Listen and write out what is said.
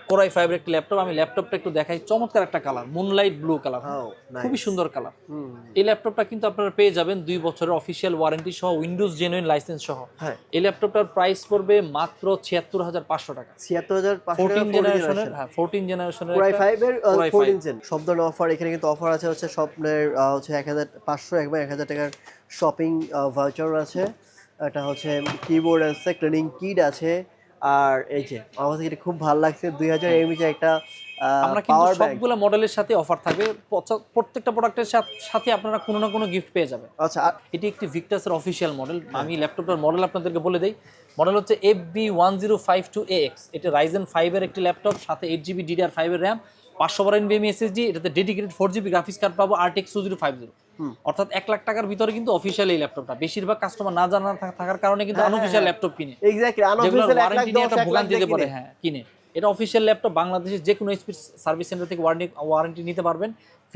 Core i ফাইভের একটা laptop. আমি ল্যাপটপটা একটু দেখাই, চমৎকার একটা কালার, মুনলাইট ব্লু কালার, খুবই সুন্দর কালার। এই ল্যাপটপটা কিন্তু আপনারা পেয়ে যাবেন 2 বছরের অফিসিয়াল ওয়ারেন্টি সহ, উইন্ডোজ জেনুইন লাইসেন্স সহ। এই ল্যাপটপটার প্রাইস পড়বে মাত্র ৭৬,৫০০ টাকা। ৭৬,৫০০ জেনারেশনের, হ্যাঁ 14 জেনারেশনের কোরাই 5 এর 14 5 জেন। সব ধরনের অফার এখানে কিন্তু অফার আছে হচ্ছে স্বপ্নের হচ্ছে ১৫০০ একবার ১০০০ টাকার শপিং ভাউচার আছে। এটা হচ্ছে কিবোর্ড আছে, ট্রেনিং কিট আছে। আর এই যে আমার কাছে এটা খুব ভালো লাগছে ২০০০ এমএইচ একটা আমরা কিন্তু সবগুলো মডেলের সাথে অফার থাকবে, প্রত্যেকটা প্রোডাক্টের সাথে আপনারা কোনো না কোনো গিফট পেয়ে যাবেন। আচ্ছা, এটি একটি ভিক্টাসের অফিসিয়াল মডেল। আমি ল্যাপটপটার মডেল আপনাদেরকে বলে দেই। মডেল হচ্ছে FB1052AX। এটা রাইজেন 5 এর একটি ল্যাপটপ, সাথে 8GB DDR5 এর র্যাম, 500 NVMe SSD, এটাতে ডেডিকেটেড 4GB গ্রাফিক্স কার্ড পাবো RTX 2050। অর্থাৎ 1 লাখ টাকার ভিতরে কিন্তু অফিসিয়াল এই ল্যাপটপটা। বেশিরভাগ কাস্টমার না জানা থাকার কারণে কিন্তু আনঅফিসিয়াল ল্যাপটপ কিনে, এক্স্যাক্টলি যেগুলোর ওয়ারেন্টি নিয়ে একটা ভোগান্তিতে পড়ে। হ্যাঁ, কিনে। এটা অফিসিয়াল ল্যাপটপ, বাংলাদেশের যে কোনো HP সার্ভিস সেন্টার থেকে ওয়ারেন্টি নিতে পারবেন।